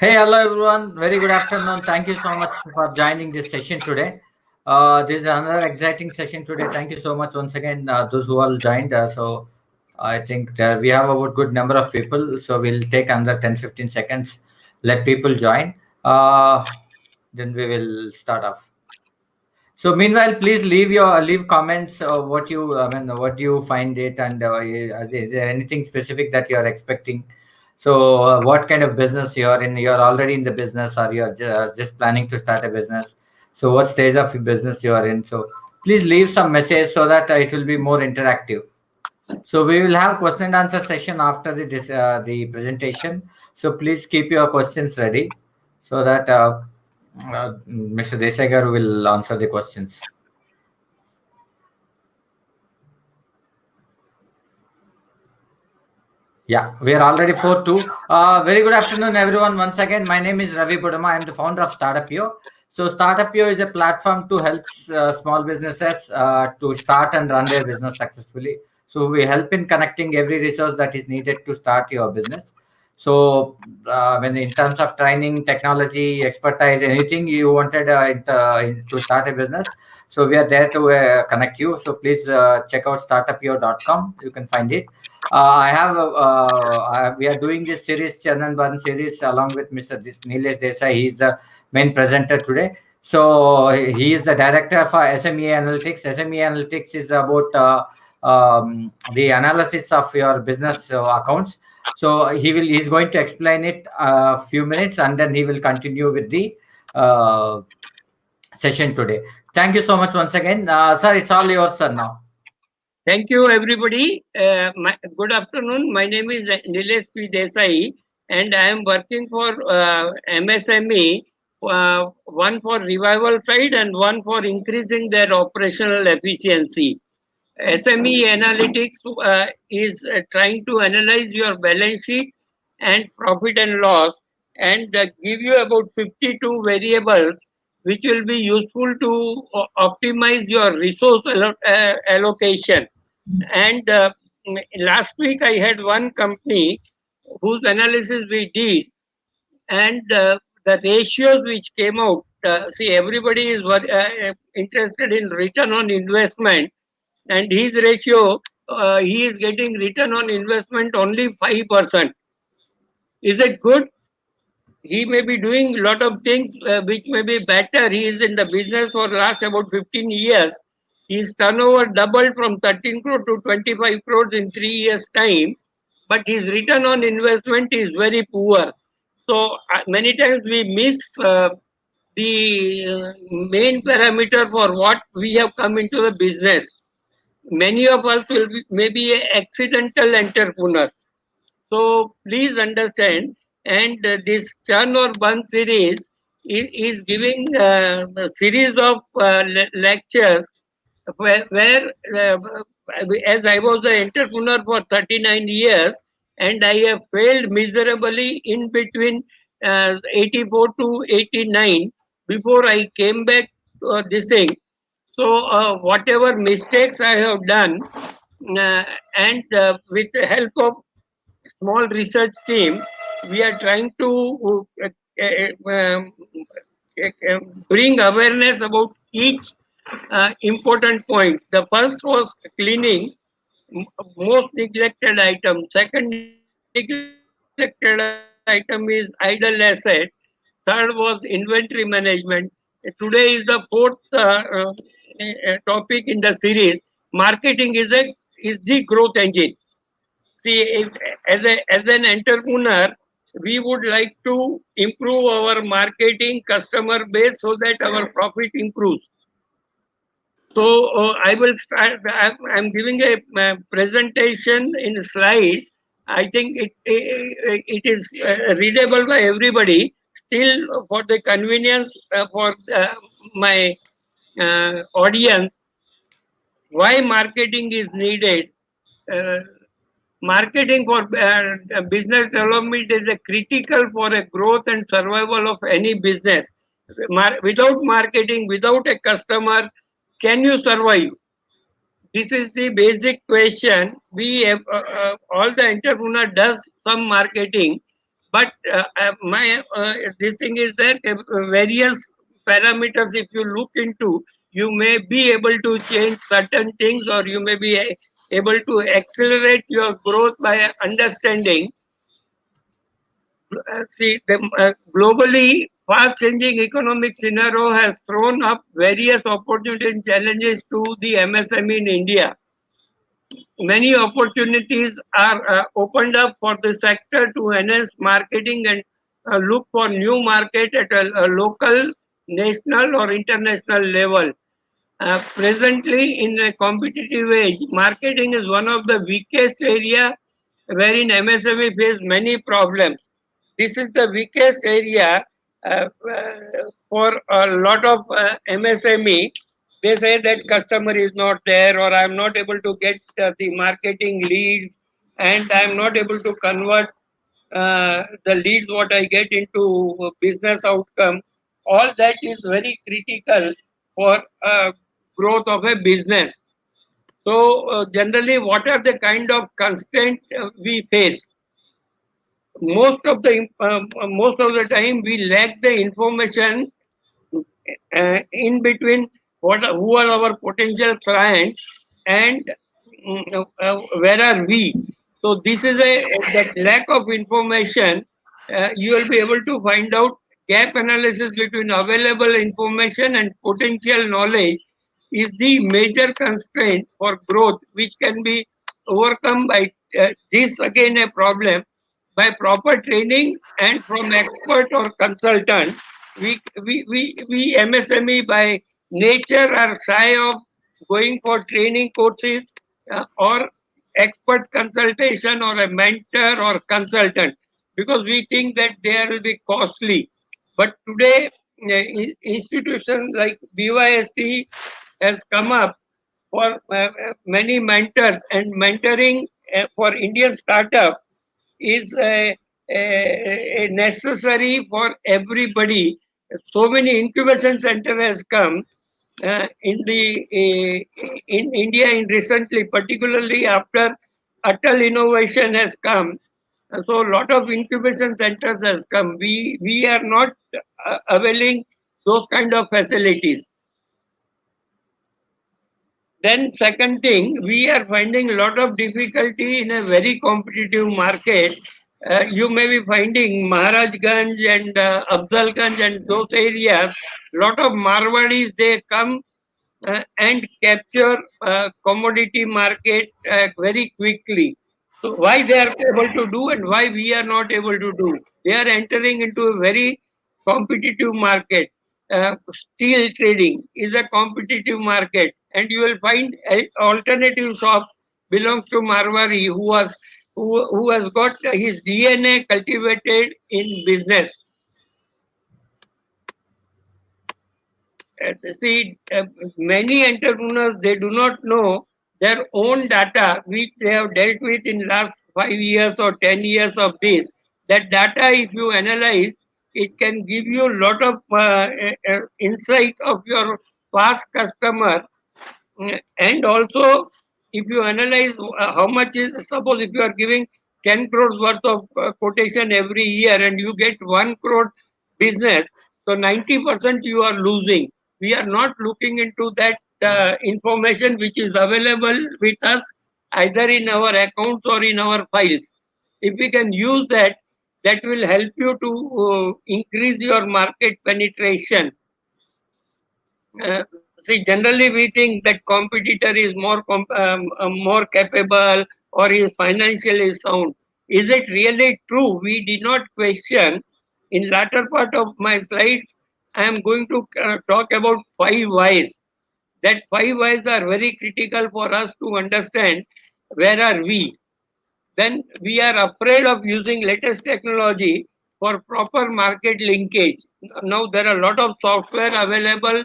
Hey, hello everyone. Very good afternoon. Thank you so much for joining this session today. This is another exciting session today. Thank you so much once again, those who all joined. I think we have a good number of people. So we'll take another 10-15 seconds. Let people join. Then we will start off. So meanwhile, please leave comments. What do you find it, and is there anything specific that you are expecting? So, what kind of business you are in? You are already in the business, or you are just planning to start a business. So, what stage of business you are in? So, please leave some message so that it will be more interactive. So, we will have question and answer session after the presentation. So, please keep your questions ready so that Mr. Desagar will answer the questions. Yeah, we are already 4-2. Very good afternoon, everyone. Once again, my name is Ravi Budama. I am the founder of StartupYo. So, StartupYo is a platform to help small businesses to start and run their business successfully. So, we help in connecting every resource that is needed to start your business. So, when in terms of training, technology, expertise, anything you wanted to start a business, so we are there to connect you. So, please check out startupyo.com. You can find it. We are doing this series, Churn Burn series, along with Mr. Nilesh Desai. He is the main presenter today. So he is the director for SME Analytics. SME Analytics is about the analysis of your business accounts. So he's going to explain it a few minutes, and then he will continue with the uh, session today. Thank you so much once again, sir. It's all yours, sir. Now. Thank you, everybody. Good afternoon. My name is Nilesh P. Desai, and I am working for MSME, one for revival side and one for increasing their operational efficiency. SME analytics is trying to analyze your balance sheet and profit and loss and give you about 52 variables which will be useful to optimize your resource allocation. And last week I had one company whose analysis we did, and the ratios which came out. See, everybody is interested in return on investment, and his ratio, he is getting return on investment only 5%. Is it good? He may be doing a lot of things which may be better. He is in the business for last about 15 years. His turnover doubled from 13 crore to 25 crores in 3 years' time, but his return on investment is very poor. So many times we miss the main parameter for what we have come into the business. Many of us will be maybe accidental entrepreneur. So please understand, and this Churn or Burn series is giving a series of lectures where as I was an entrepreneur for 39 years, and I have failed miserably in between 84 to 89 before I came back to this thing. So whatever mistakes I have done, and with the help of small research team, we are trying to bring awareness about each important point. The first was cleaning, most neglected item. Second neglected item is idle asset. Third was inventory management. Today is the fourth topic in the series. Marketing is the growth engine. See, as an entrepreneur, we would like to improve our marketing customer base so that our profit improves. So I will start. I'm giving a presentation in slide. I think it is readable by everybody. Still, for the convenience for my audience, why marketing is needed. Uh, Marketing for business development is a critical for a growth and survival of any business. Without marketing, without a customer, can you survive? This is the basic question. We have, all the entrepreneur does some marketing, But my this thing is that various parameters, if you look into, you may be able to change certain things, or you may be able to accelerate your growth by understanding. See, the globally fast changing economic scenario has thrown up various opportunities and challenges to the MSME in India. Many opportunities are opened up for the sector to enhance marketing and look for new market at a local, national or international level. Presently, in a competitive age, marketing is one of the weakest area wherein MSME face many problems. This is the weakest area for a lot of MSME. They say that customer is not there, or I'm not able to get the marketing leads, and I'm not able to convert the leads what I get into business outcome. All that is very critical for growth of a business. So generally, what are the kind of constraints we face? Most of the time we lack the information in between what who are our potential clients, and where are we. So this is a that lack of information. You will be able to find out gap analysis between available information and potential knowledge is the major constraint for growth, which can be overcome by this again a problem by proper training and from expert or consultant. We MSME by nature are shy of going for training courses or expert consultation or a mentor or consultant, because we think that they will be costly. But today, institutions like BYST has come up for many mentors, and mentoring for Indian startup is a necessary for everybody. So many incubation center has come in India in recently, particularly after Atal innovation has come. So a lot of incubation centers has come. We are not availing those kind of facilities. Then second thing, we are finding a lot of difficulty in a very competitive market. You may be finding Maharajganj and Afzalganj and those areas. Lot of Marwadis they come and capture commodity market very quickly. So why they are able to do and why we are not able to do? They are entering into a very competitive market. Steel trading is a competitive market, and you will find alternative shops belongs to Marwari who has got his DNA cultivated in business. See, many entrepreneurs they do not know their own data which they have dealt with in last 5 years or 10 years of this. That data, if you analyze, it can give you a lot of insight of your past customer. And also, if you analyze how much is, suppose if you are giving 10 crores worth of quotation every year and you get 1 crore business, so 90% you are losing. We are not looking into that information which is available with us either in our accounts or in our files. If we can use that, that will help you to increase your market penetration. See, generally we think that competitor is more capable or is financially sound. Is it really true? We did not question. In latter part of my slides, I am going to talk about 5 whys. That 5 whys are very critical for us to understand where are we. Then we are afraid of using latest technology for proper market linkage. Now there are a lot of software available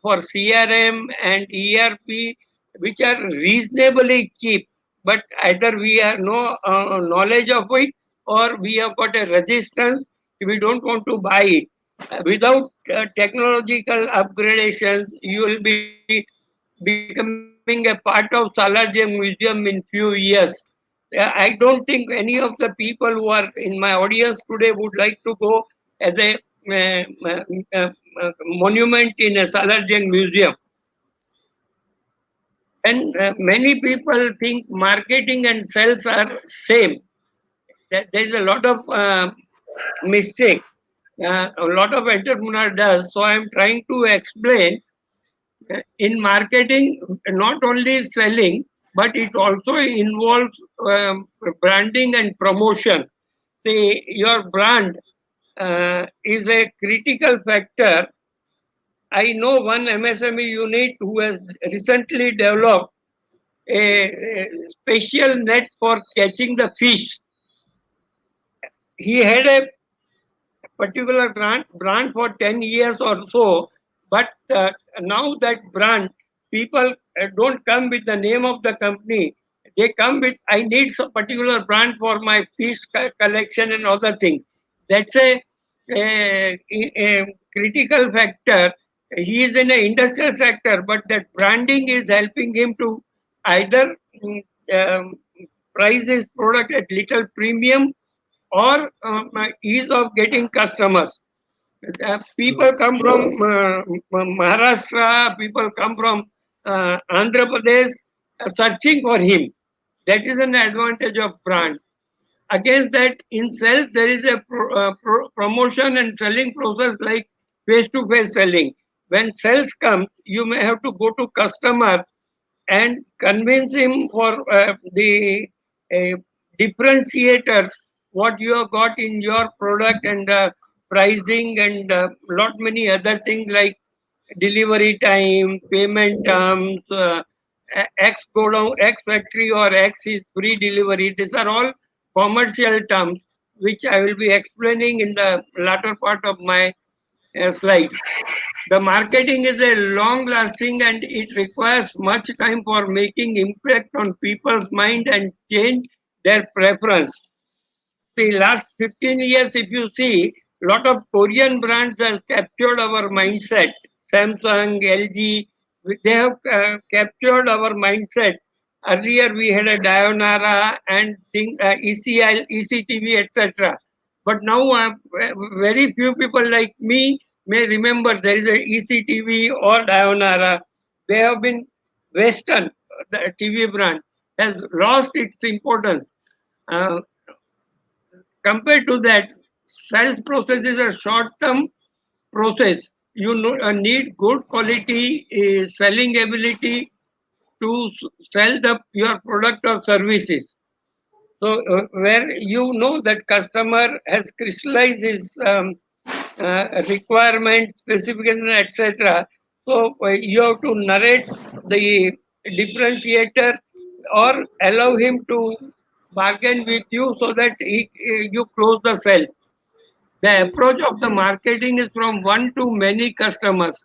for CRM and ERP which are reasonably cheap, but either we have no knowledge of it or we have got a resistance. We don't want to buy it. Without technological upgradations, you will be becoming a part of Salarjung Museum in few years. I don't think any of the people who are in my audience today would like to go as a monument in a Salarjung museum. And many people think marketing and sales are same. There is a lot of mistake. A lot of entrepreneur does. So I am trying to explain in marketing, not only selling, but it also involves branding and promotion. See, your brand is a critical factor. I know one MSME unit who has recently developed a special net for catching the fish. He had a particular brand for 10 years or so, but now that brand, people don't come with the name of the company. They come with, I need some particular brand for my fish collection and other things. That's a critical factor. He is in an industrial sector, but that branding is helping him to either um, price his product at little premium or ease of getting customers. People come from Maharashtra, people come from Andhra Pradesh searching for him. That is an advantage of brand. Against that, in sales, there is a promotion and selling process like face to face selling. When sales come, you may have to go to customer and convince him for the uh, differentiators what you have got in your product and pricing and lot many other things like delivery time, payment terms, X go down, X factory or X is free delivery. These are all commercial terms which I will be explaining in the latter part of my slides. The marketing is a long lasting and it requires much time for making impact on people's mind and change their preference. See, last 15 years, if you see, lot of Korean brands have captured our mindset. Samsung, LG, they have captured our mindset. Earlier, we had a Dionara and ECL, ECTV, etc. But now, very few people like me may remember there is a ECTV or Dionara. They have been Western, the TV brand has lost its importance. Uh, Compared to that, sales process is a short-term process. You need good quality selling ability to sell your product or services. So where you know that customer has crystallized his requirements, specification, etc. So you have to narrate the differentiator or allow him to bargain with you so that you close the sales. The approach of the marketing is from one to many customers.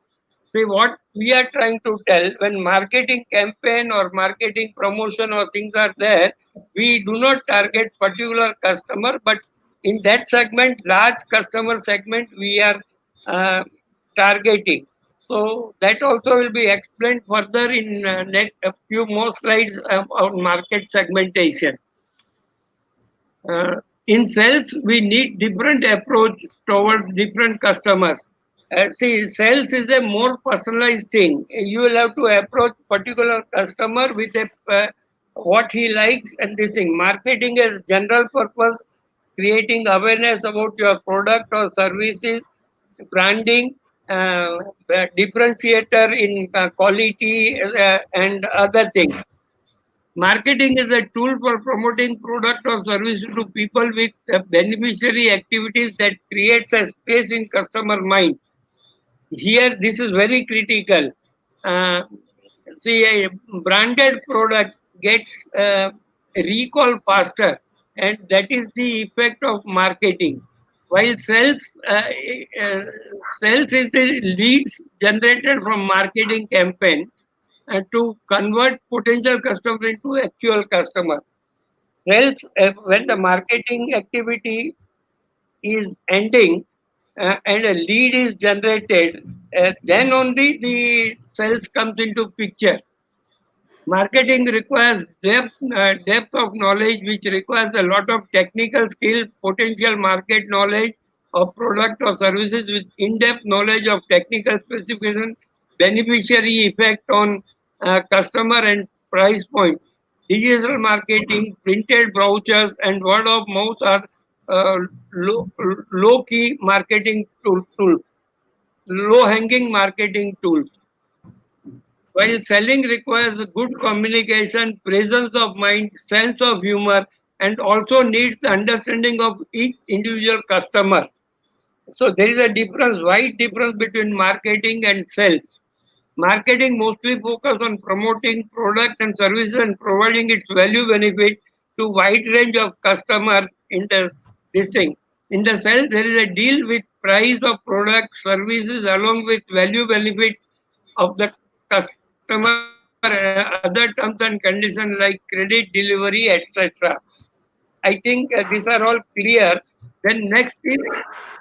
See what we are trying to tell when marketing campaign or marketing promotion or things are there, we do not target particular customer, but in that segment, large customer segment, we are uh, targeting. So that also will be explained further in a few more slides on market segmentation. In sales, we need different approach towards different customers. See, sales is a more personalized thing. You will have to approach particular customer with a what he likes and this thing. Marketing is general purpose, creating awareness about your product or services, branding, uh, differentiator in quality and other things. Marketing is a tool for promoting product or service to people with beneficiary activities that creates a space in customer mind. Here, this is very critical. Uh, See, a branded product gets recall faster, and that is the effect of marketing. While uh, sales is the leads generated from marketing campaign to convert potential customer into actual customer. Else, when the marketing activity is ending and a lead is generated, then only the sales comes into picture. Marketing requires depth of knowledge, which requires a lot of technical skill, potential market knowledge of product or services with in-depth knowledge of technical specification, beneficiary effect on customer and price point. Digital marketing, printed brochures, and word of mouth are uh, low, low key marketing tools, low hanging marketing tools. While selling requires good communication, presence of mind, sense of humor, and also needs the understanding of each individual customer. So there is a difference, wide difference between marketing and sales. Marketing mostly focus on promoting product and services and providing its value benefit to wide range of customers in the this thing. In the sales, there is a deal with price of products, services along with value benefits of the customer, other terms and conditions like credit, delivery, etc. I think these are all clear. Then next is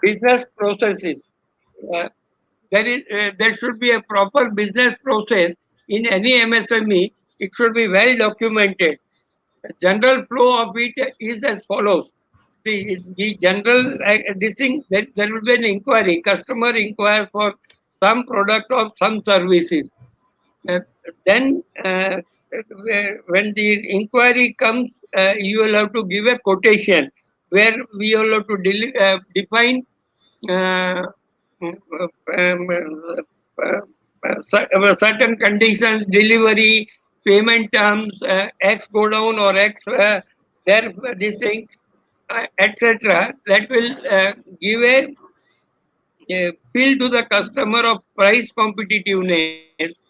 business processes. Uh, there should be a proper business process in any MSME. It should be well documented. The general flow of it is as follows. The general this thing, there will be an inquiry. Customer inquires for some product or some services. Uh, then, when the inquiry comes, you will have to give a quotation where we will have to define uh, certain conditions, delivery, payment terms, X go down or X there, this thing, etc. That will give a feel to the customer of price competitiveness.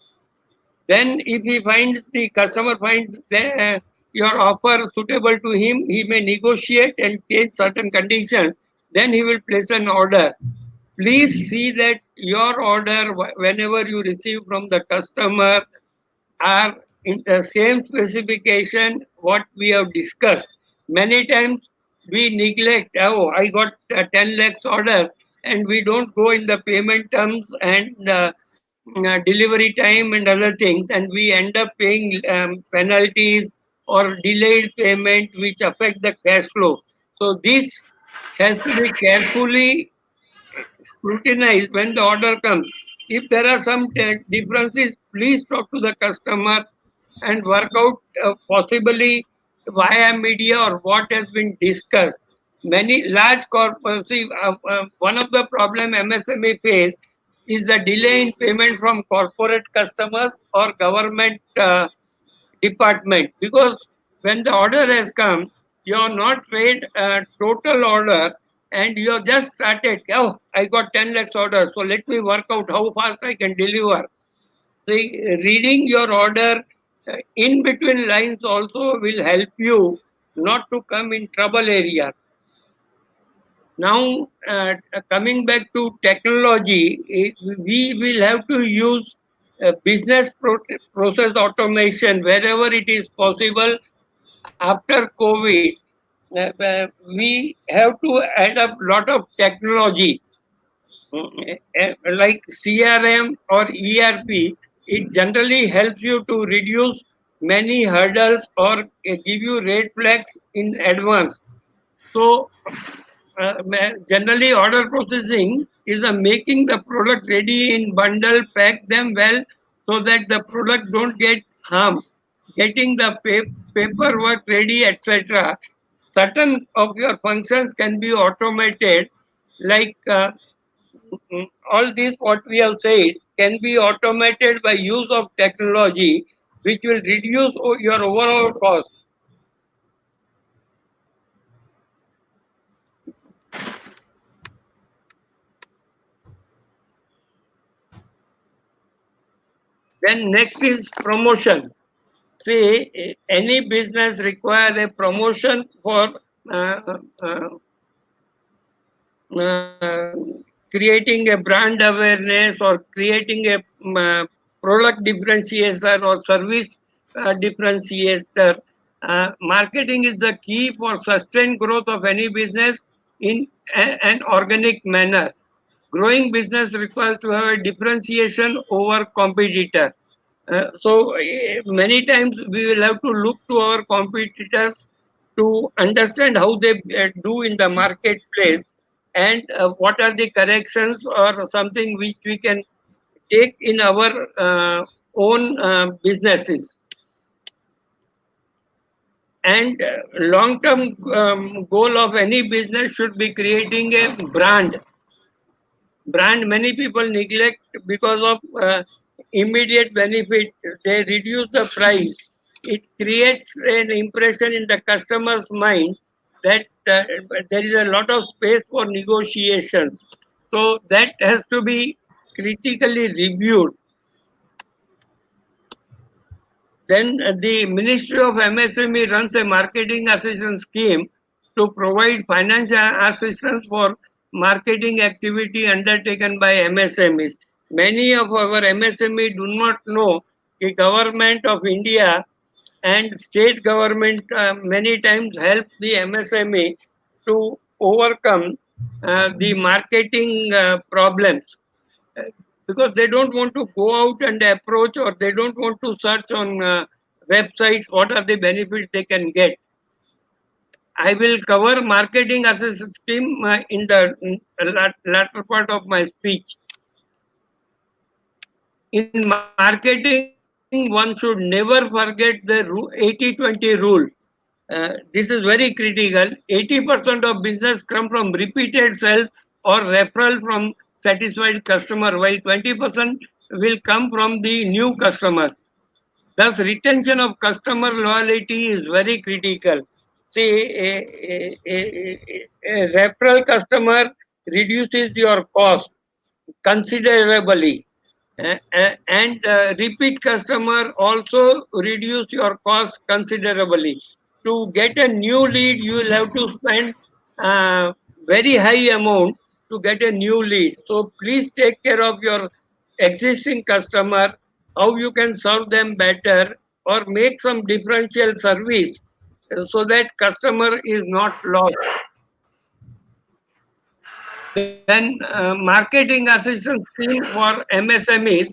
Then, if he finds the customer finds your offer suitable to him, he may negotiate and change certain conditions. Then he will place an order. Please see that your order, whenever you receive from the customer, are in the same specification what we have discussed. Many times we neglect, oh, I got 10 lakhs orders, and we don't go in the payment terms and delivery time and other things, and we end up paying penalties or delayed payment which affect the cash flow. So this has to be carefully scrutinize when the order comes. If there are some differences, please talk to the customer and work out possibly via media or what has been discussed. Many large corporates, one of the problem MSME face is the delay in payment from corporate customers or government department, because when the order has come, you have not read a total order and you have just started. Oh, I got 10 lakhs orders, so let me work out how fast I can deliver. See, reading your order in between lines also will help you not to come in trouble areas. Now, coming back to technology, we will have to use business process automation wherever it is possible after COVID. We have to add up lot of technology. Like CRM or ERP. It generally helps you to reduce many hurdles or give you red flags in advance. So generally order processing is a making the product ready in bundle, pack them well so that the product don't get harmed, getting the paperwork ready, etc. Certain of your functions can be automated, like all these what we have said can be automated by use of technology, which will reduce your overall cost. Then next is promotion. See, any business require a promotion for uh, uh, creating a brand awareness or creating a product differentiator or service differentiator. Marketing is the key for sustained growth of any business in an organic manner. Growing business requires to have a differentiation over competitor. Many times we will have to look to our competitors to understand how they do in the marketplace, and what are the corrections or something which we can take in our own businesses. And long-term goal of any business should be creating a brand. Many people neglect because of immediate benefit. They reduce the price. It creates an impression in the customer's mind that there is a lot of space for negotiations. So that has to be critically reviewed. Then the Ministry of MSME runs a marketing assistance scheme to provide financial assistance for marketing activity undertaken by MSMEs. Many of our MSME do not know the government of India and state government many times help the MSME to overcome the marketing problems, uh, because they don't want to go out and approach, or they don't want to search on websites what are the benefits they can get. I will cover marketing assistance scheme in the latter part of my speech. In marketing, one should never forget the 80-20 rule. This is very critical. 80% of business come from repeated sales or referral from satisfied customer, while 20% will come from the new customers. Thus, retention of customer loyalty is very critical. See, a referral customer reduces your cost considerably. And repeat customer also reduce your cost considerably. To get a new lead, you will have to spend very high amount to get a new lead. So please take care of your existing customer, how you can serve them better, or make some differential service so that customer is not lost. Then marketing assistance scheme for MSMEs.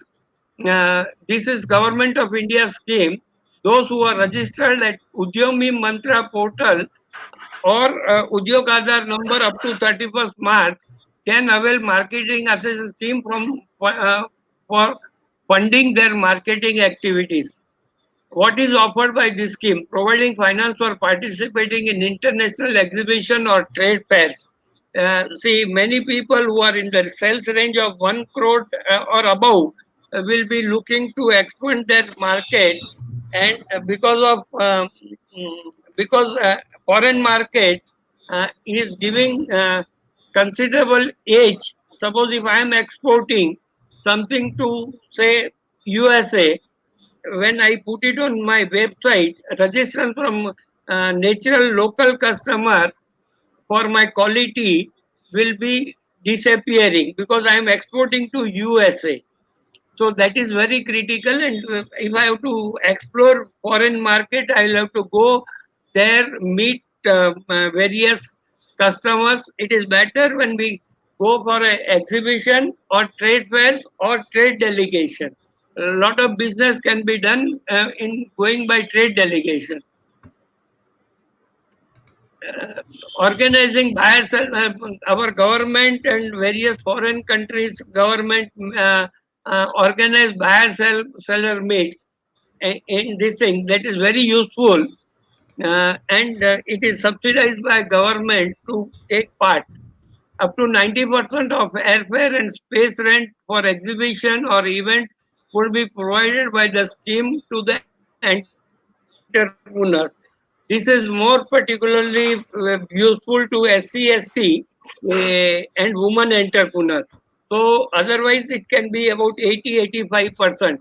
This is Government of India scheme. Those who are registered at Udyomi Mantra portal or Udyog Aadhaar number up to 31st March can avail marketing assistance scheme for funding their marketing activities. What is offered by this scheme? Providing finance for participating in international exhibition or trade fairs. See, many people who are in the sales range of 1 crore or above will be looking to expand their market, and because foreign market is giving considerable edge. Suppose if I am exporting something to say USA, when I put it on my website, registration from natural local customer for my quality will be disappearing because I am exporting to USA. So that is very critical. And if I have to explore foreign market, I will have to go there, meet various customers. It is better when we go for an exhibition or trade fairs or trade delegation. A lot of business can be done in going by trade delegation. Organizing buyers, our government and various foreign countries government organize buyer seller meets in this thing, that is very useful, and it is subsidized by government to take part. Up to 90% of airfare and space rent for exhibition or events would be provided by the scheme to the entrepreneurs. This is more particularly useful to SC/ST and women entrepreneurs. So otherwise it can be about 80-85%.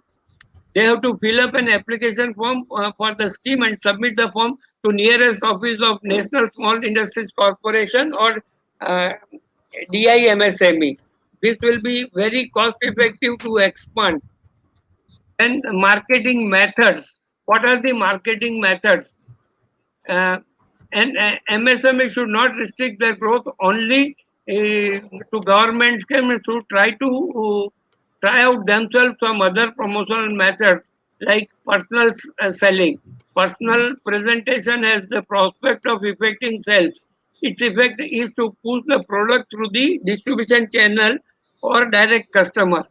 They have to fill up an application form for the scheme and submit the form to nearest office of National Small Industries Corporation or uh, DIMSME. This will be very cost effective to expand. Then marketing methods. What are the marketing methods? Uh, and MSME should not restrict their growth only to government schemes. Should try to try out themselves some other promotional methods like personal selling. Personal presentation has the prospect of effecting sales. Its effect is to push the product through the distribution channel or direct customer.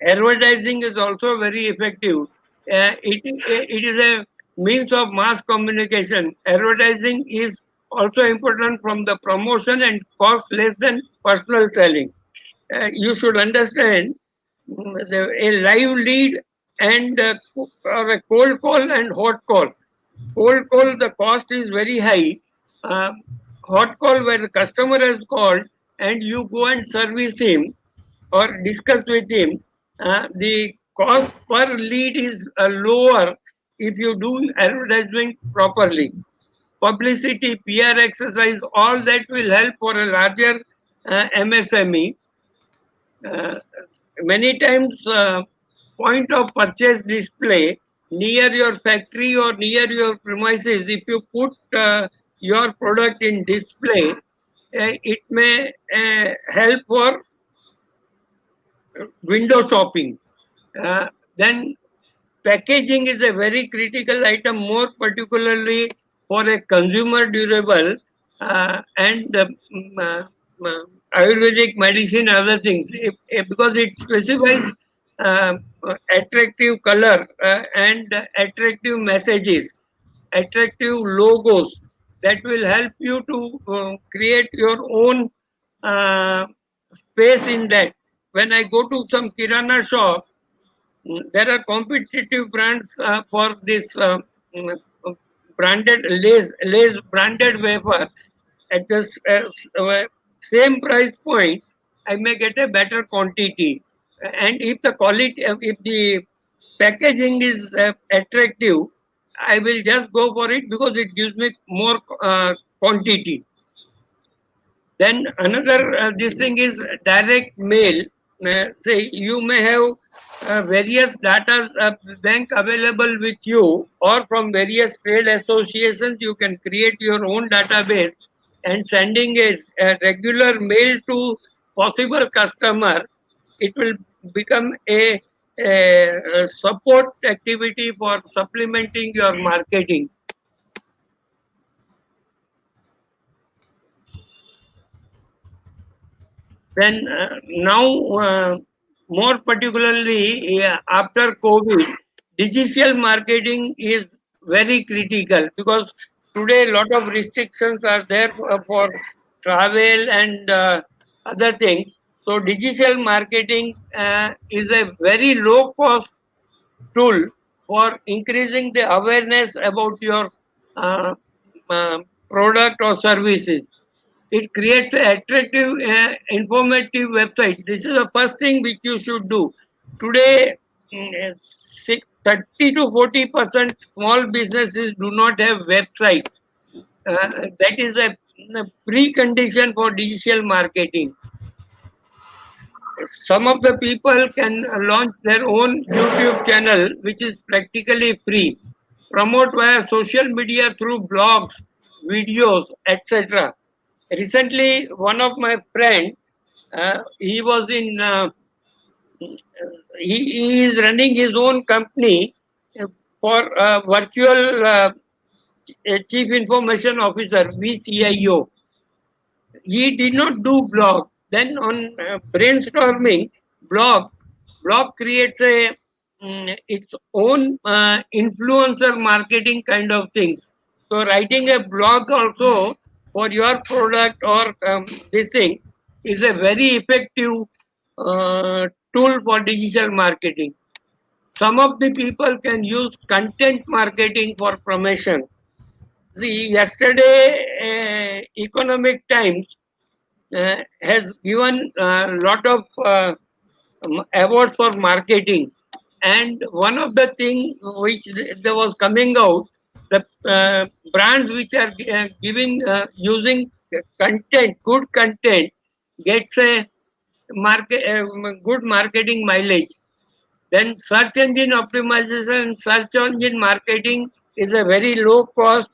Advertising is also very effective. It is a means of mass communication. Advertising is also important from the promotion and cost less than personal selling. You should understand a live lead and or a cold call and hot call. Cold call, the cost is very high. Um, Hot call, where the customer has called and you go and service him or discuss with him, the cost per lead is lower if you do advertisement properly. Publicity, PR exercise, all that will help for a larger MSME. Uh, Many times, point of purchase display near your factory or near your premises, if you put your product in display, it may help for window shopping. Then packaging is a very critical item, more particularly for a consumer durable and Ayurvedic medicine, other things, because it specifies uh, attractive color and attractive messages, attractive logos that will help you to create your own uh, space in that. When I go to some kirana shop, there are competitive brands for this branded Lay's branded wafer at the same price point. I may get a better quantity, and if the quality, if the packaging is attractive, I will just go for it because it gives me more quantity. Then another this thing is direct mail. Say you may have various data bank available with you, or from various trade associations, you can create your own database and sending a regular mail to possible customer. It will become a support activity for supplementing your marketing. Then now, more particularly after COVID, digital marketing is very critical because today a lot of restrictions are there for travel and other things. So digital marketing is a very low cost tool for increasing the awareness about your uh, product or services. It creates an attractive, informative website. This is the first thing which you should do. Today, 30 to 40% small businesses do not have website. That is a precondition for digital marketing. Some of the people can launch their own YouTube channel, which is practically free. Promote via social media through blogs, videos, etc. Recently, one of my friend, he was in, he is running his own company for virtual chief information officer (VCIO). He did not do blog. Then on brainstorming, blog blog creates a its own influencer marketing kind of things. So writing a blog also for your product or this thing is a very effective tool for digital marketing. Some of the people can use content marketing for promotion. See, yesterday, Economic Times has given a lot of awards for marketing, and one of the thing which there was coming out, the brands which are giving using content, good content, gets a good marketing mileage. Then search engine optimization, search engine marketing is a very low cost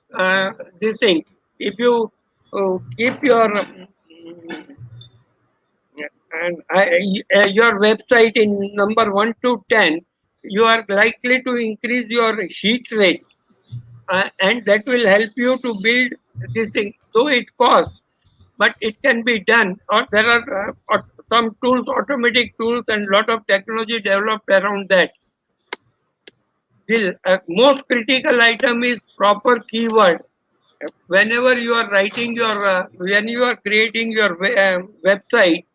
this thing. If you keep your your website in number 1 to 10, you are likely to increase your hit rate, and that will help you to build this thing. Though it costs, but it can be done. Or there are some tools, automatic tools, and lot of technology developed around that. The most critical item is proper keyword. Whenever you are writing your, when you are creating your website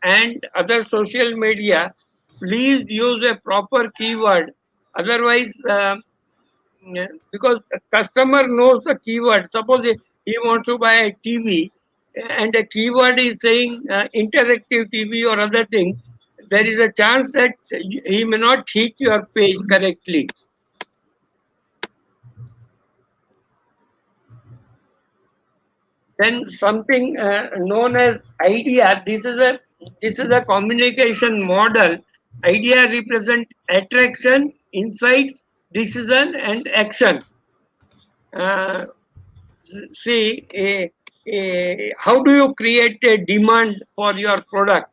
and other social media, please use a proper keyword. Otherwise, because a customer knows the keyword. Suppose he wants to buy a TV and the keyword is saying interactive TV or other thing, there is a chance that he may not hit your page correctly. Then something known as idea. This is a communication model. Idea represent attraction, insights, decision, and action. Uh, See, how do you create a demand for your product?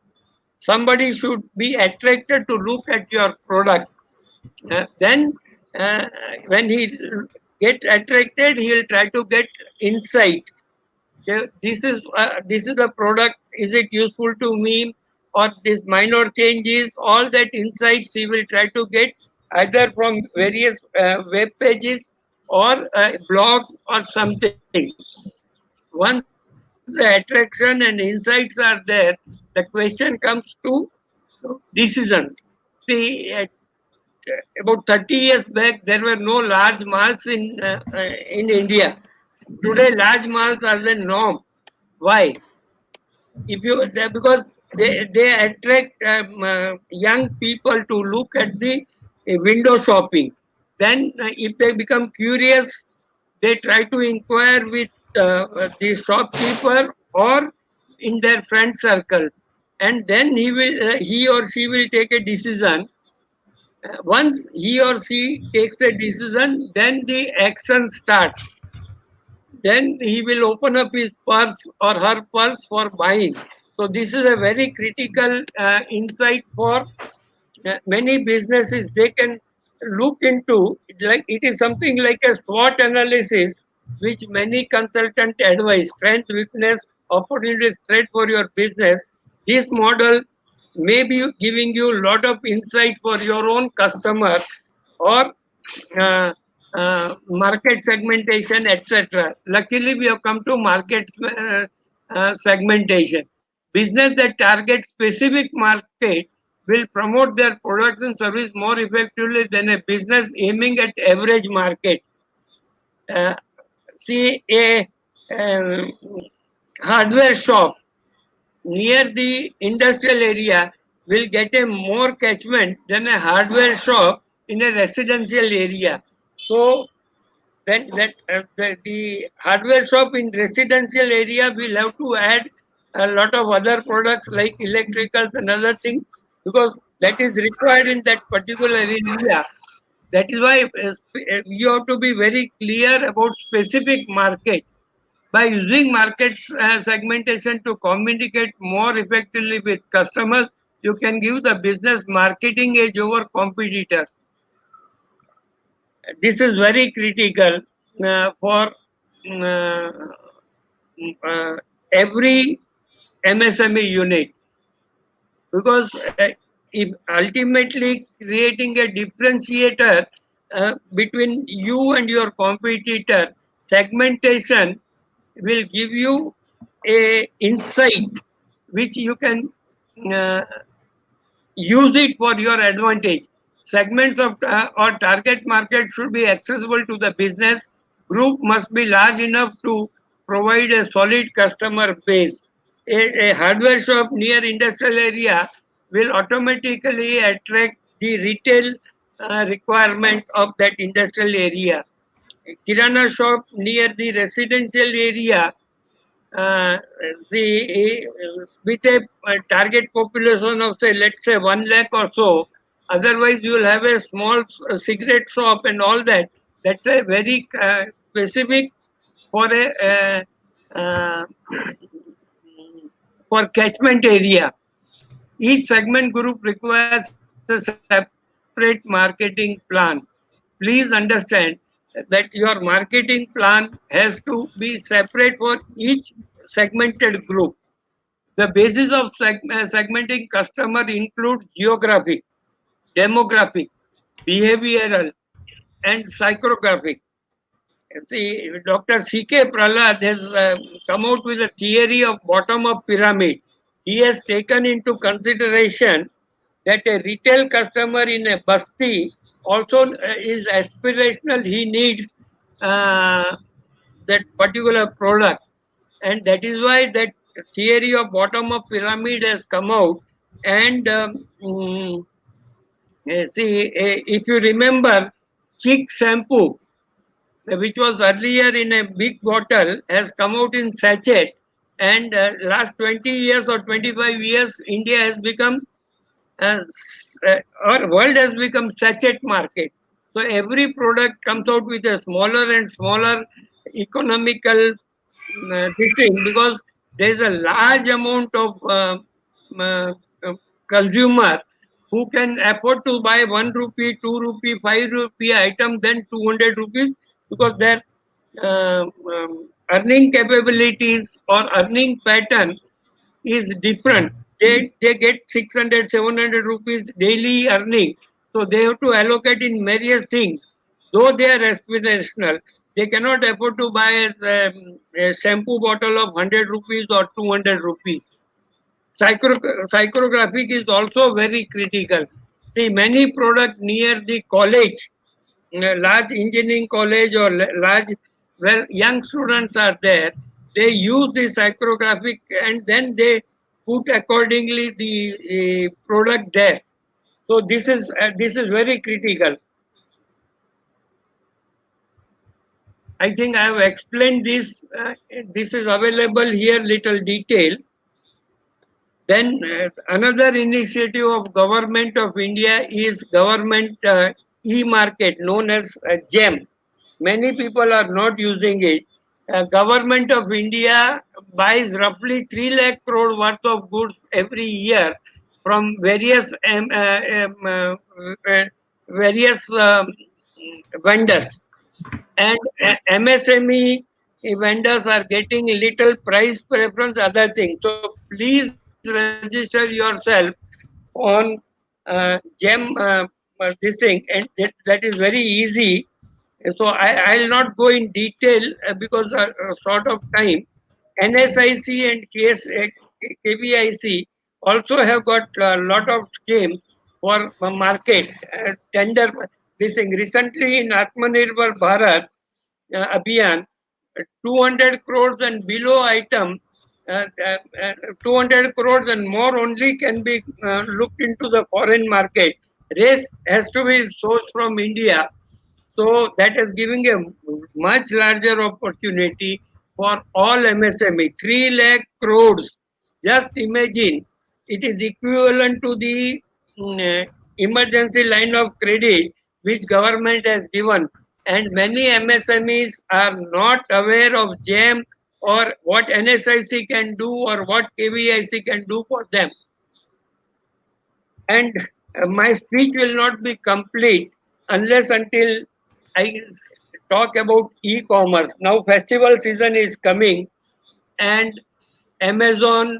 Somebody should be attracted to look at your product. Then, uh, when he gets attracted, he will try to get insights. This is the product. Is it useful to me? Or this minor changes? All that insights he will try to get either from various web pages or blog or something. Once the attraction and insights are there, the question comes to decisions. See, about 30 years back, there were no large malls in India. Today, large malls are the norm. Why? If you because they attract young people to look at the window shopping. Then, if they become curious, they try to inquire with the shopkeeper or in their friend circles, and then he or she will take a decision. Once he or she takes a decision, then the action starts. Then he will open up his purse or her purse for buying. So this is a very critical insight for many businesses. They can look into, like it is something like a SWOT analysis, which many consultant advise: strength, weakness, opportunities, threat for your business. This model may be giving you a lot of insight for your own customer, or uh, market segmentation, etc. Luckily, we have come to market segmentation. Business that targets specific market will promote their products and service more effectively than a business aiming at average market. Uh, See, a um, hardware shop near the industrial area will get a more catchment than a hardware shop in a residential area. So then the hardware shop in residential area will have to add a lot of other products like electricals and other things, because that is required in that particular area. That is why you have to be very clear about specific market. By using market segmentation to communicate more effectively with customers, you can give the business marketing edge over competitors. This is very critical for uh, uh, every MSME unit, because if ultimately creating a differentiator between you and your competitor, segmentation will give you a insight which you can uh, use it for your advantage. Segments of or target market should be accessible to the business. Group must be large enough to provide a solid customer base. A hardware shop near industrial area will automatically attract the retail requirement of that industrial area. A kirana shop near the residential area, uh, see, with a target population of, say, let's say 1 lakh or so. Otherwise, you will have a small cigarette shop and all that. That's a very specific for a for catchment area. Each segment group requires a separate marketing separate marketing plan. Please understand that your marketing plan has to be separate for each segmented group. The basis of segmenting customer include geographic, demographic, behavioral, and psychographic. See, Dr. C.K. Prahlad has come out with a theory of bottom-up pyramid. He has taken into consideration that a retail customer in a basti also is aspirational. He needs uh, that particular product, and that is why that theory of bottom-up pyramid has come out. And see, if you remember, Chick shampoo, which was earlier in a big bottle, has come out in sachet. And last 20 years or 25 years, India has become, our world has become sachet market. So every product comes out with a smaller and smaller economical this thing, because there is a large amount of uh, uh, consumer who can afford to buy 1 rupee, 2 rupee, 5 rupee item than 200 rupees, because their earning capabilities or earning pattern is different. They get 600, 700 rupees daily earning. So they have to allocate in various things. Though they are aspirational, they cannot afford to buy a shampoo bottle of 100 rupees or 200 rupees. Psychographic is also very critical. See, many products near the college, large engineering college or large, well, young students are there. They use the psychographic and then they put accordingly the product there. So this is very critical. I think I have explained this. This is available here, little detail. Then another initiative of Government of India is government e-market known as GEM. Many people are not using it. Government of India buys roughly 3 lakh crore worth of goods every year from various vendors, and MSME vendors are getting little price preference, other things. So please register yourself on GEM this thing, and that is very easy. So I'll not go in detail because short of time. NSIC and KVIC also have got a lot of schemes for market tender. This thing recently in Atmanirbhar Bharat Abhiyan, 200 crores and below item, uh, uh, uh, 200 crores and more only can be looked into the foreign market. Rest has to be sourced from India. So that is giving a much larger opportunity for all MSME. 3 lakh crores. Just imagine, it is equivalent to the emergency line of credit which government has given. And many MSMEs are not aware of GEM or what NSIC can do or what KVIC can do for them. And my speech will not be complete unless until I talk about e-commerce. Now festival season is coming, and Amazon,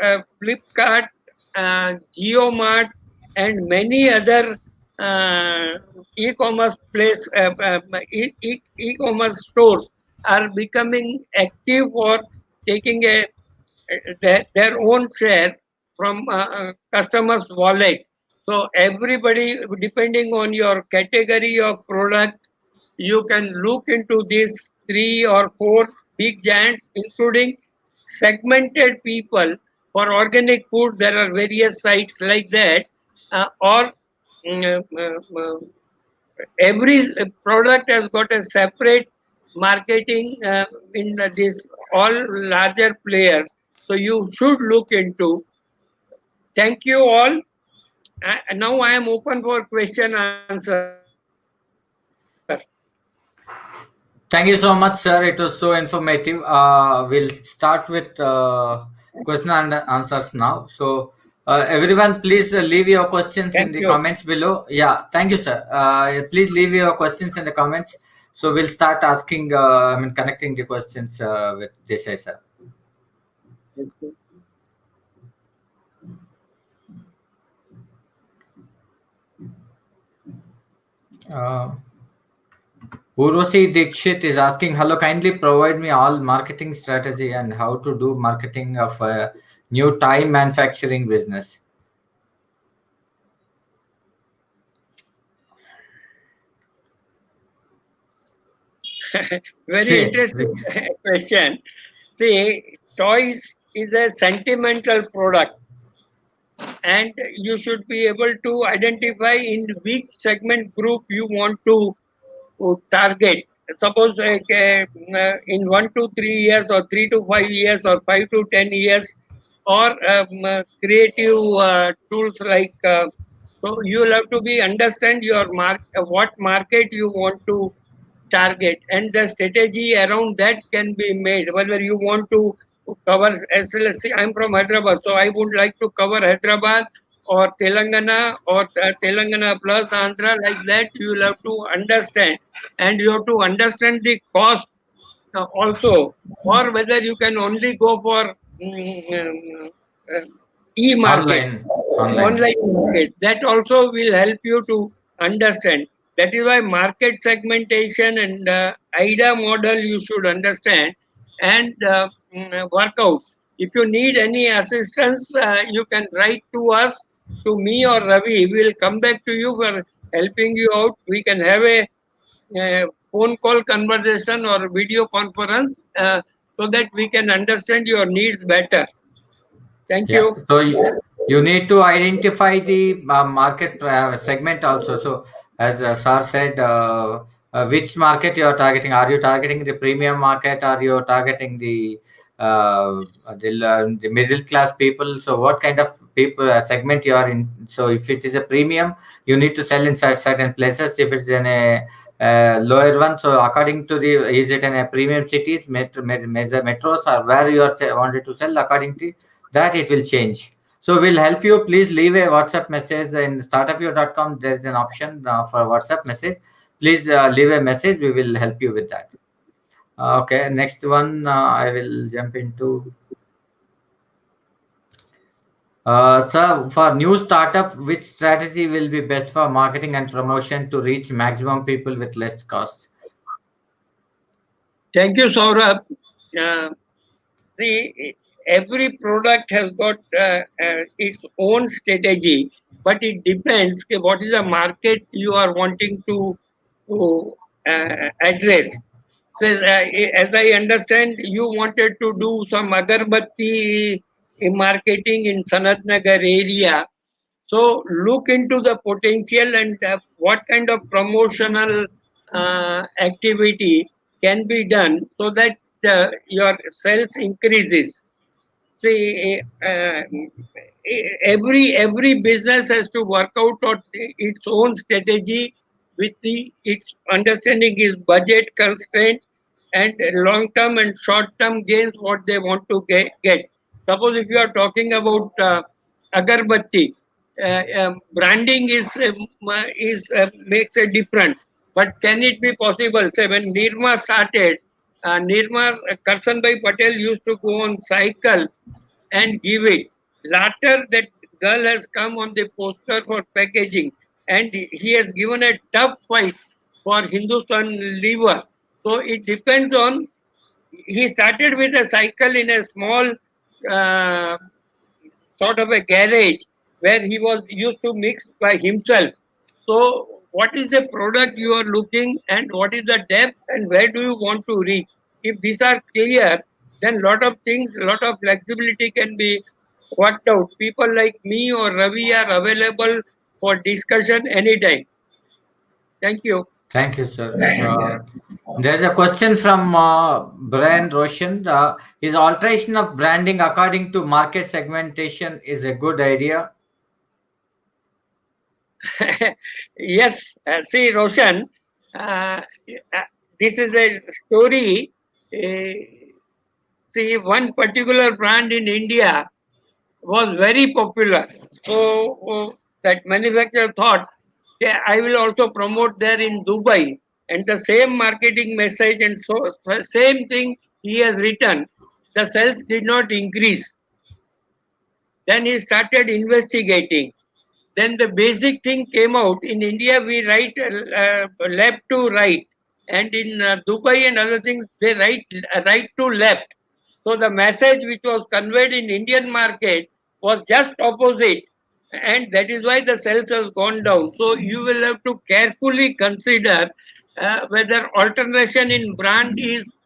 Flipkart, JioMart, and many other uh, e-commerce e-commerce stores are becoming active or taking their own share from customers' wallet. So everybody, depending on your category of product, you can look into these 3 or 4 big giants, including segmented people. For organic food, there are various sites like that, or mm, every product has got a separate marketing in this all larger players. So you should look into. Thank you all. Now I am open for question answer. Thank you so much, sir. It was so informative. We'll start with question and answers now. So, Everyone, please leave your questions in Thank the you. comments below. Yeah, thank you, sir. Please leave your questions in the comments. So we'll start asking, connecting the questions with this, sir. Uh, Urvashi Dikshit is asking, hello, kindly provide me all marketing strategy and how to do marketing of a new time manufacturing business. Very See, interesting question. See, toys is a sentimental product, and you should be able to identify in which segment group you want to target. Suppose in 1 to 3 years, or 3 to 5 years, or 5 to 10 years, or creative tools like. So you will have to be understand your what market you want to target, and the strategy around that can be made. Whether you want to cover, as let's say I'm from Hyderabad, so I would like to cover Hyderabad or Telangana, or Telangana plus Andhra, like that. You will have to understand, and you have to understand the cost also, or whether you can only go for uh, e-market, online. online market. That also will help you to understand. That is why market segmentation and AIDA model you should understand, and work out. If you need any assistance, you can write to us, to me or Ravi. We will come back to you for helping you out. We can have a phone call conversation or video conference, so that we can understand your needs better. Thank Yeah, you. so you need to identify the market segment also. So, as Sir said, which market you are targeting? Are you targeting the premium market? Are you targeting the middle class people? So, what kind of people segment you are in? So, if it is a premium, you need to sell in certain places. If it's in a lower one, so according to the, is it in a premium cities, major metros, or where you are wanted to sell, according to that it will change. So we'll help you. Please leave a WhatsApp message in startupyo.com. There is an option for WhatsApp message. Please leave a message. We will help you with that. Okay, next one I will jump into. Sir, for new startup, which strategy will be best for marketing and promotion to reach maximum people with less cost? Thank you, Saurabh. Uh, See, every product has got its own strategy, but it depends what is the market you are wanting to address. So, as I understand, you wanted to do some agarbatti marketing in Sanat Nagar area. So look into the potential, and what kind of promotional activity can be done, so that your sales increases. See, every business has to work out on its own strategy, with its understanding is budget constraint, and long term and short term gains what they want to get. Suppose if you are talking about agarbatti, branding is makes a difference. But can it be possible? Say when Nirma started, Nirma Karsanbhai Patel used to go on cycle and give it. Later, that girl has come on the poster for packaging, and he has given a tough fight for Hindustan Lever. So it depends on. He started with a cycle in a small uh, sort of a garage where he was used to mix by himself. So, what is the product you are looking, and what is the depth, and where do you want to reach? If these are clear, then lot of things, lot of flexibility can be worked out. People like me or Ravi are available for discussion anytime. Thank you. Thank you, sir. There's a question from Brian Roshan. Is alteration of branding according to market segmentation is a good idea? Yes, see, Roshan, uh, this is a story. See, one particular brand in India, was very popular. So that manufacturer thought, "Yeah, I will also promote there in Dubai." And the same marketing message and so same thing he has written. The sales did not increase. Then he started investigating. Then the basic thing came out. In India, we write left to right, and in Dubai and other things, they write right to left. So the message which was conveyed in Indian market was just opposite, and that is why the sales has gone down. So you will have to carefully consider whether alternation in brand is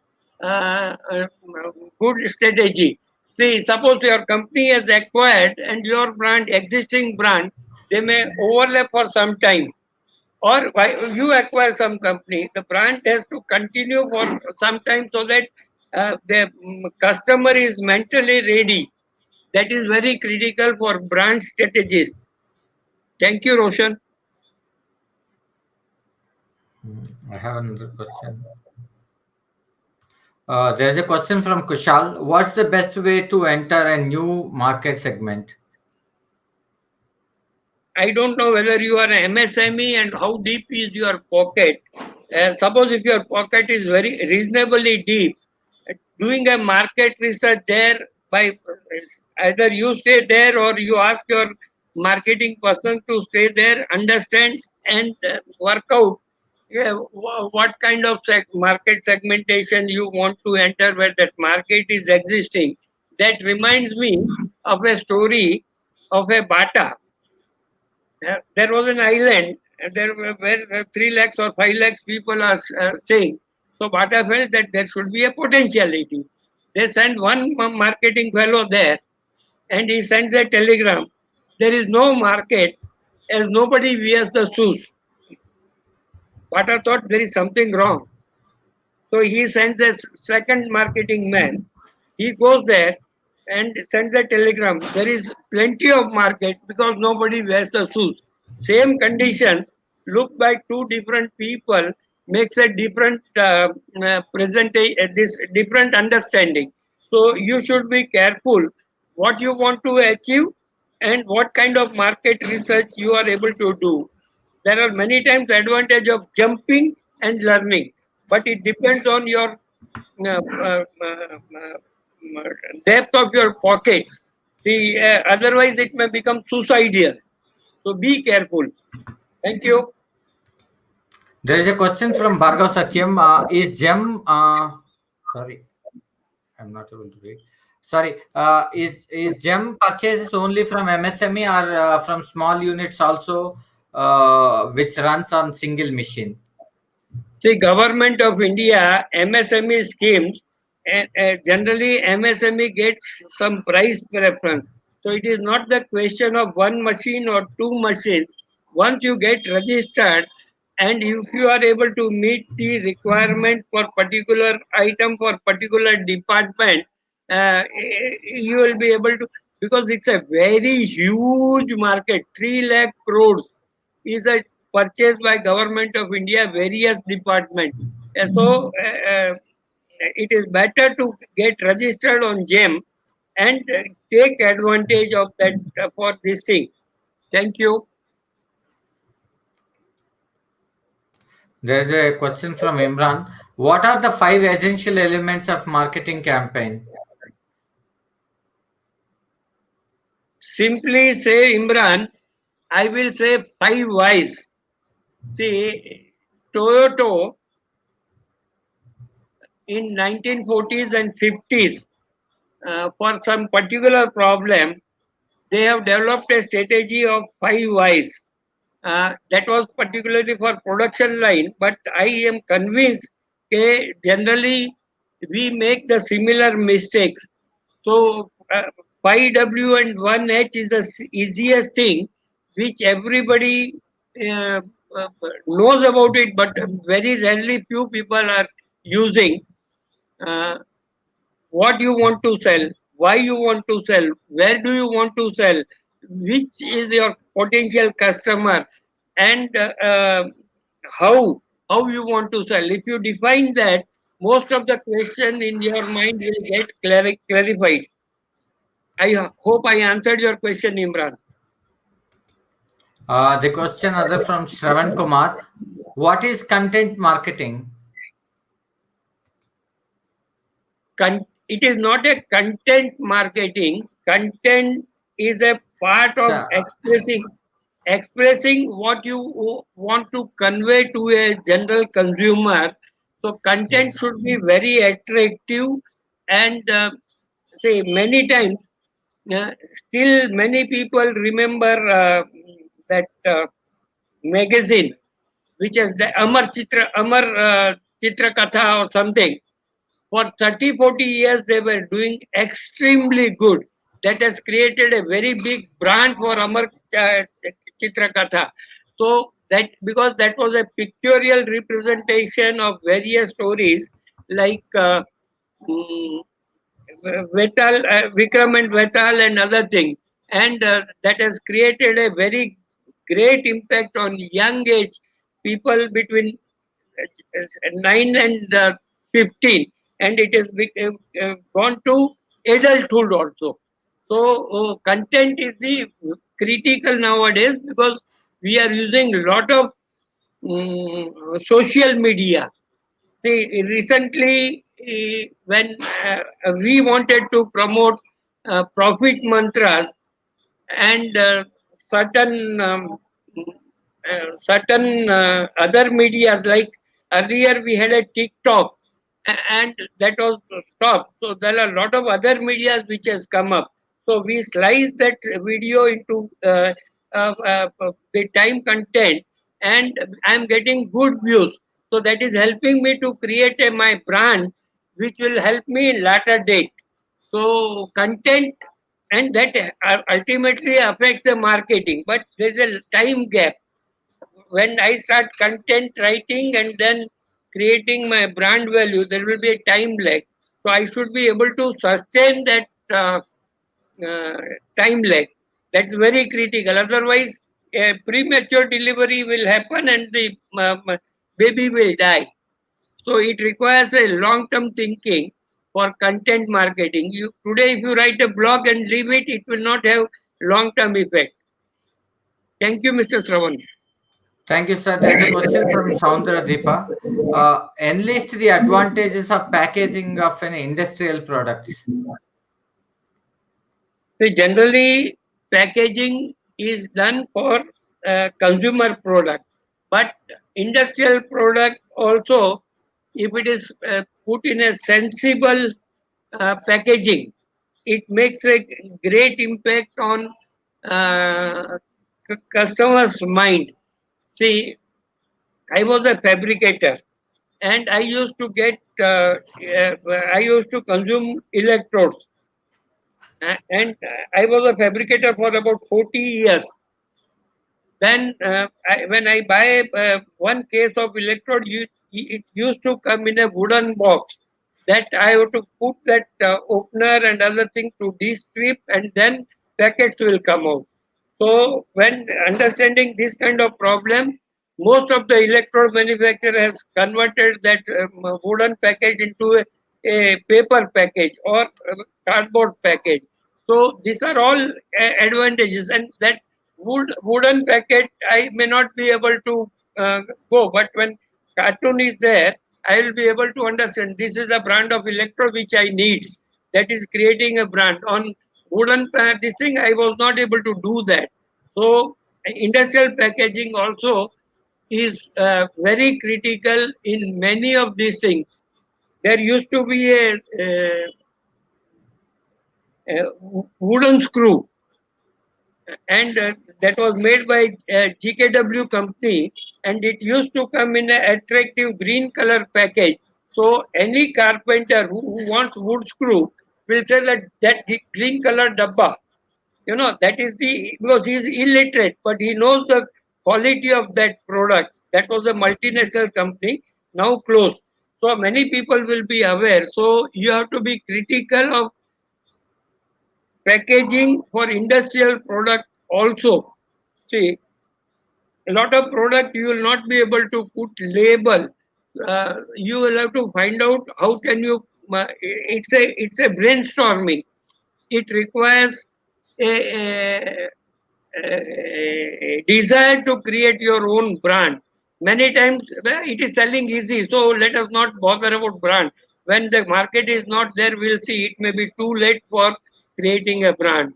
good strategy. See, suppose your company has acquired and your brand, existing brand, they may overlap for some time. Or you acquire some company, the brand has to continue for some time so that the customer is mentally ready. That is very critical for brand strategies. Thank you, Roshan. I have another question. There's a question from Kushal. What's the best way to enter a new market segment? I don't know whether you are an MSME and how deep is your pocket. Suppose if your pocket is very reasonably deep, doing a market research there by either you stay there or you ask your marketing person to stay there, understand and work out what kind of market segmentation you want to enter where that market is existing. That reminds me of a story of a Bata. There was an island there where 3 lakhs or 5 lakhs people are staying. So Bata felt that there should be a potentiality. They sent one marketing fellow there and he sent a telegram. There is no market as nobody wears the shoes. Bata thought there is something wrong. So he sends a second marketing man. He goes there and sends a telegram. There is plenty of market because nobody wears the shoes. Same conditions, looked by two different people, makes a different this different understanding. So you should be careful what you want to achieve and what kind of market research you are able to do. There are many times advantage of jumping and learning, but it depends on your depth of your pocket. See, otherwise it may become suicidal. So be careful. Thank you. There is a question from Bhargav Satyam. Is GEM, sorry, I'm not able to read. Sorry, is GEM purchases only from MSME or from small units also, which runs on single machine? See, Government of India MSME schemes, generally MSME gets some price preference. So it is not the question of one machine or two machines. Once you get registered and if you are able to meet the requirement for particular item for particular department, you will be able to, because it's a very huge market, 3 lakh crores is a purchased by government of India various departments. So it is better to get registered on GEM and take advantage of that for this thing. Thank you. There is a question from Imran. What are the 5 essential elements of marketing campaign? Simply say, Imran, I will say 5 whys. See, Toyota in 1940s and 50s, for some particular problem, they have developed a strategy of 5 whys. That was particularly for production line, but I am convinced that generally we make the similar mistakes. So 5W and 1H is the easiest thing, which everybody uh, uh, knows about it, but very rarely few people are using. Uh, what you want to sell, why you want to sell, where do you want to sell, which is your potential customer, and how you want to sell. If you define that, most of the question in your mind will get clarified. I hope I answered your question, Imran. The question other from Shravan Kumar. What is content marketing? It is not a content marketing. Content is a part So, of expressing what you want to convey to a general consumer. So content yes. should be very attractive, and say many times, still many people remember that magazine which is the Amar Chitra Katha or something. For 30, 40 years, they were doing extremely good. That has created a very big brand for Amar Chitra Katha. So that because that was a pictorial representation of various stories like mm, Vikram and Vetal and other things, and that has created a very great impact on young age people between 9 and 15, and it has gone to adulthood also. So content is the critical nowadays because we are using a lot of social media. See, recently, when we wanted to promote profit mantras, and certain other medias, like earlier we had a TikTok, and that was stopped. So there are a lot of other medias which has come up. So we slice that video into the time content, and I'm getting good views. So that is helping me to create my brand, which will help me in latter date. So content, and that ultimately affects the marketing, but there's a time gap. When I start content writing and then creating my brand value, there will be a time lag. So I should be able to sustain that uh, time lag. That's very critical. Otherwise, a premature delivery will happen and the baby will die. So it requires a long-term thinking for content marketing. Today, if you write a blog and leave it, it will not have long-term effect. Thank you, Mr. Sravan. Thank you, sir. There is a question from Soundra Deepa. Enlist the advantages of packaging of an industrial products. So generally, packaging is done for consumer product, but industrial product also, if it is put in a sensible packaging, it makes a great impact on customer's mind. See, I was a fabricator, and I used to consume electrodes, and I was a fabricator for about 40 years. Then, when I buy one case of electrode, it used to come in a wooden box that I have to put that opener and other thing to de-strip, and then packets will come out. So, when understanding this kind of problem, most of the electrode manufacturer has converted that wooden package into a paper package or cardboard package. So these are all advantages, and that wooden packet I may not be able to go, but when cartoon is there, I will be able to understand this is the brand of electrode which I need. That is creating a brand. On wooden this thing, I was not able to do that. So industrial packaging also is very critical in many of these things. There used to be a wooden screw, and that was made by GKW company, and it used to come in an attractive green color package. So any carpenter who wants wood screw will say that green color dabba. That is the because he is illiterate, but he knows the quality of that product. That was a multinational company, now closed. So many people will be aware. So you have to be critical of packaging for industrial product also. See, a lot of product you will not be able to put label. You will have to find out how can you. It's a brainstorming. it requires a, a desire to create your own brand. Many times it is selling easy, so let us not bother about brand. When the market is not there, we'll see it may be too late for creating a brand.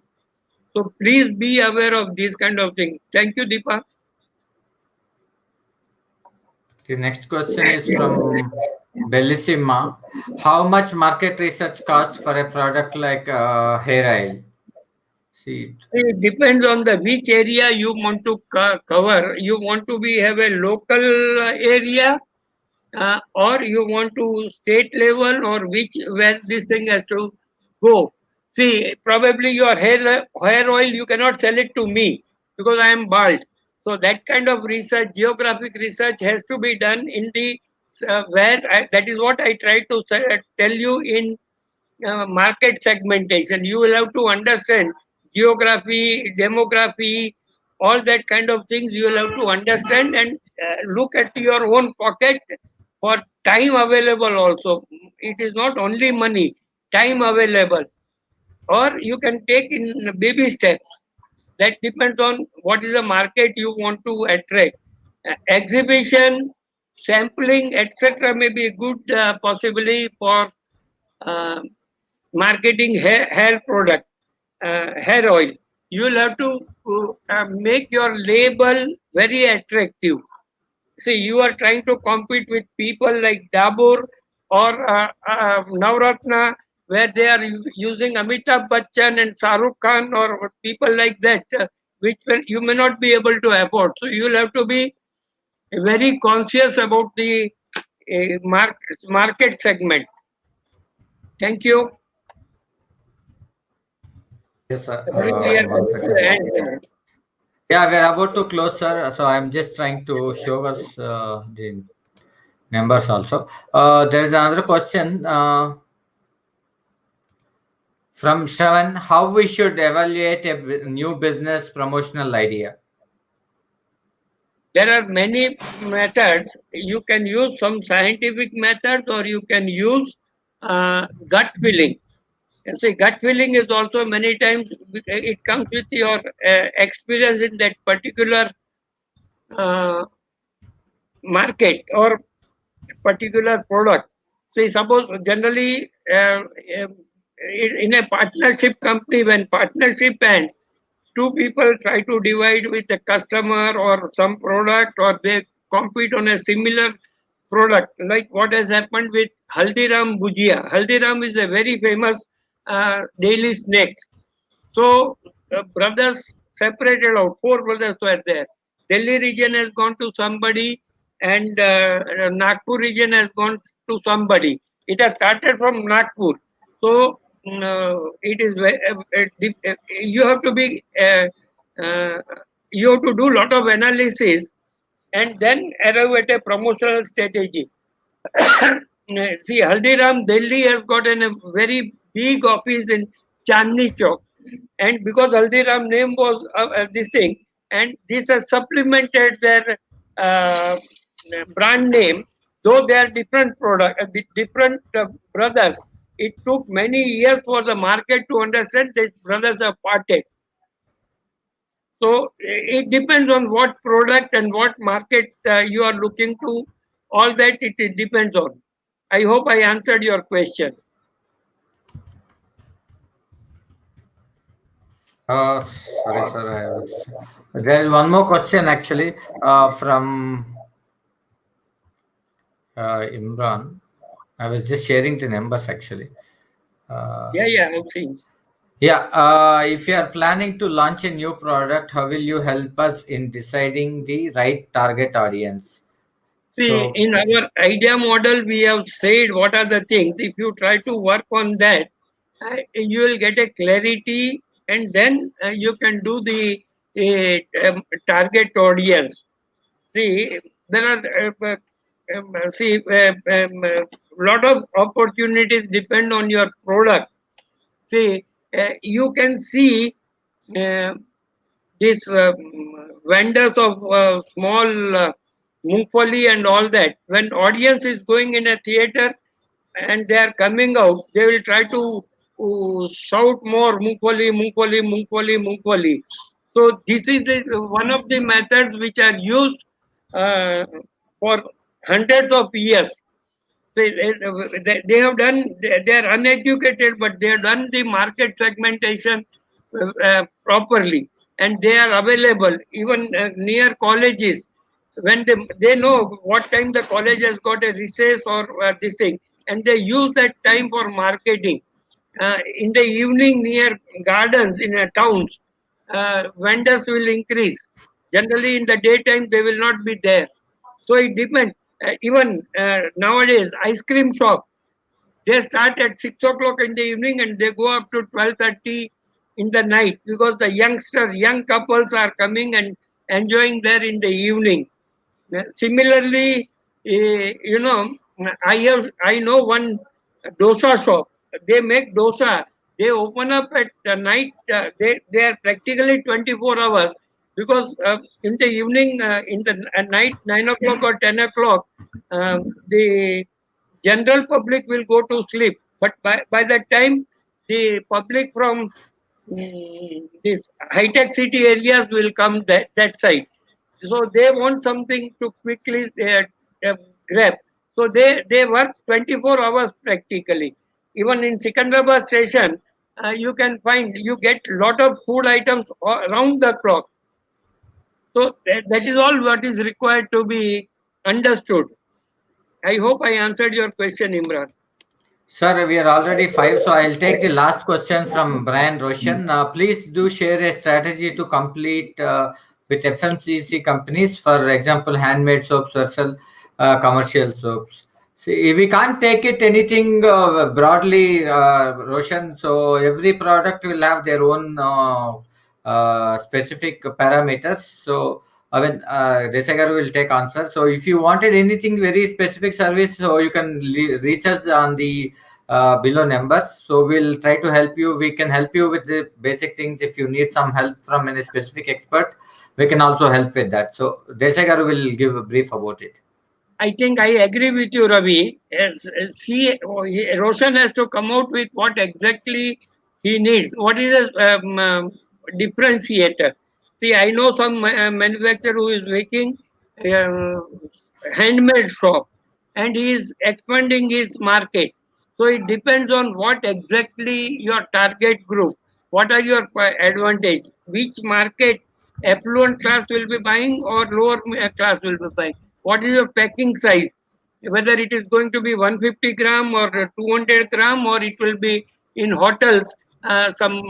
So please be aware of these kind of things. Thank you, Deepa. The next question is from Bellissima. How much market research costs for a product like hair oil? See, It depends on the which area you want to cover. You want to be have a local area, or you want to state level, or which where this thing has to go. See, probably your hair oil you cannot sell it to me because I am bald. So that kind of research, geographic research, has to be done in the that is what I try to tell you in market segmentation. You will have to understand geography, demography, all that kind of things. You will have to understand and look at your own pocket for time available also. It is not only money, time available. Or you can take in baby steps. That depends on what is the market you want to attract. Exhibition, sampling, etc. may be good possibly for uh, marketing hair product, hair oil. You will have to make your label very attractive. See, you are trying to compete with people like Dabur or Navratna, where they are using Amitabh Bachchan and Shahrukh Khan or people like that, which you may not be able to afford. So you will have to be very conscious about the market segment. Thank you. yes, sir. I think we are One coming to the second. end. Yeah, we're about to close, sir. So I'm just trying to show us the numbers also. There is another question from Shravan. How we should evaluate a new business promotional idea? There are many methods. You can use some scientific methods or you can use gut feeling. See, gut feeling is also many times it comes with your experience in that particular uh, market or particular product. See, suppose generally in a partnership company, when partnership ends, two people try to divide with a customer or some product, or they compete on a similar product, like what has happened with Haldiram Bhujia. Haldiram is a very famous daily snacks. So brothers separated out. Four brothers were there. Delhi region has gone to somebody, and Nagpur region has gone to somebody. It has started from Nagpur. So it is you have to be uh, you have to do lot of analysis and then arrive at a promotional strategy. See, Haldiram Delhi has gotten a very big office in Chandni Chowk, and because Haldiram name was this thing, and this has supplemented their uh, brand name, though they are different product, different brothers. It took many years for the market to understand these brothers are parted. So it depends on what product and what market you are looking to. All that it depends on. I hope I answered your question. Sorry, sir. There is one more question actually from Imran. I was just sharing the numbers actually. Uh, Yeah, I'm seeing. yeah, if you are planning to launch a new product, how will you help us in deciding the right target audience? See, So, in our idea model, we have said what are the things. If you try to work on that, you will get a clarity, and then you can do the target audience. See, there are lot of opportunities depend on your product. See, you can see uh, these vendors of small mungfali and all that. When audience is going in a theater and they are coming out, they will try to shout more Mungfali, Mungfali, Mungfali, Mungfali. So this is one of the methods which are used uh, for hundreds of years. So they have done, they are uneducated, but they have done the market segmentation properly, and they are available even near colleges. When they know what time the college has got a recess or this thing, and they use that time for marketing. In the evening near gardens in towns, vendors will increase. Generally, in the daytime, they will not be there. So it depends. Even nowadays, ice cream shop, they start at 6 o'clock in the evening and they go up to 12:30 in the night, because the youngsters, young couples are coming and enjoying there in the evening. Similarly, I know one dosa shop. They make dosa. They open up at night. They are practically 24 hours, because in the evening, in the night, 9 o'clock or 10 o'clock, the general public will go to sleep. But by that time, the public from these high-tech city areas will come that side. So they want something to quickly grab. So they work 24 hours practically. Even in Secunderabad station, you can find, you get lot of food items around the clock. So that is all what is required to be understood. I hope I answered your question, Imran. Sir, we are already five, so I'll take the last question from Brian Roshan. Please do share a strategy to complete with FMCG companies, for example, handmade soaps versus commercial soaps. See, we can't take it anything broadly, Roshan. So every product will have their own specific parameters. So I mean, Desagar will take answer. So if you wanted anything very specific service, so you can reach us on the below numbers. So we'll try to help you. We can help you with the basic things. If you need some help from any specific expert, we can also help with that. So Desagar will give a brief about it. I think I agree with you, Ravi. Roshan has to come out with what exactly he needs. What is a differentiator? See, I know some manufacturer who is making uh, handmade shop, and he is expanding his market. So it depends on what exactly your target group. What are your advantage? Which market affluent class will be buying or lower class will be buying? What is your packing size? Whether it is going to be 150 gram or 200 gram, or it will be in hotels some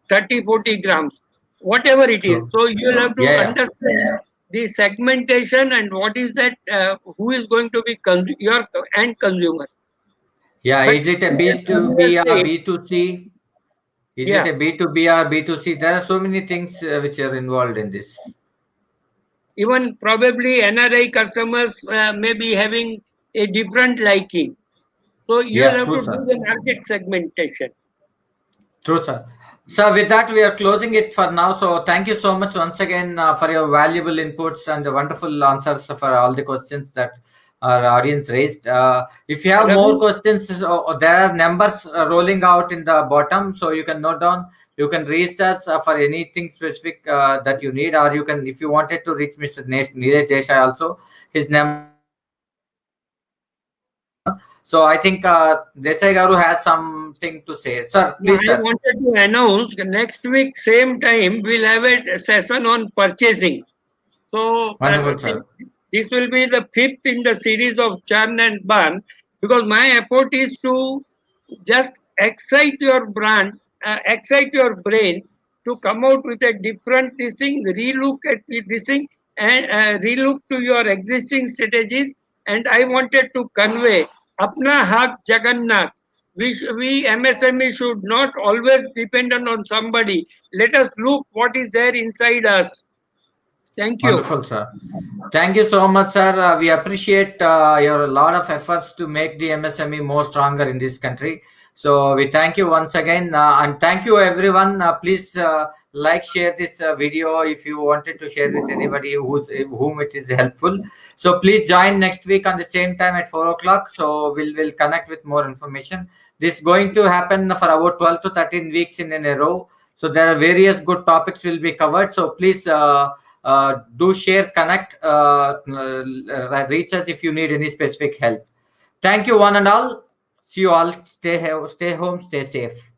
30, 40 grams, whatever it is. True. So you will have to Yeah, yeah. understand the segmentation and what is that, who is going to be your end consumer. Yeah, But is it a B2B or similarly, B2C? Is it yeah, a B2B or B2C? There are so many things which are involved in this. even probably NRI customers may be having a different liking. So you will Yeah, have true, to do sir. the market segmentation. True, sir. So with that, we are closing it for now. So thank you so much once again for your valuable inputs and the wonderful answers for all the questions that our audience raised. If you have more Ravi, questions, there are numbers rolling out in the bottom, so you can note down. You can reach us for anything specific that you need, or you can, if you wanted to reach Mr. Neeraj Desai also, his number will be on the screen. So I think Desai Garu has something to say. Sir, no, please, I sir. wanted to announce next week, same time, we'll have a session on purchasing. So Wonderful, see, sir. this will be the fifth in the series of Churn and Burn, because my effort is to just excite your brand, excite your brains to come out with a different this thing, relook at this thing, and relook to your existing strategies. And I wanted to convey Apna Haq Jagannath. We MSME should not always dependent on somebody. Let us look what is there inside us. Thank you. Wonderful, sir. Thank you so much, sir. We appreciate your lot of efforts to make the MSME more stronger in this country. So we thank you once again, and thank you everyone. Please like, share this video if you wanted to share with anybody whom it is helpful. So please join next week on the same time at 4 o'clock. So we'll connect with more information. This is going to happen for about 12 to 13 weeks in a row. So there are various good topics will be covered. So please do share, connect, reach us if you need any specific help. Thank you, one and all. See you all. Stay home, stay safe.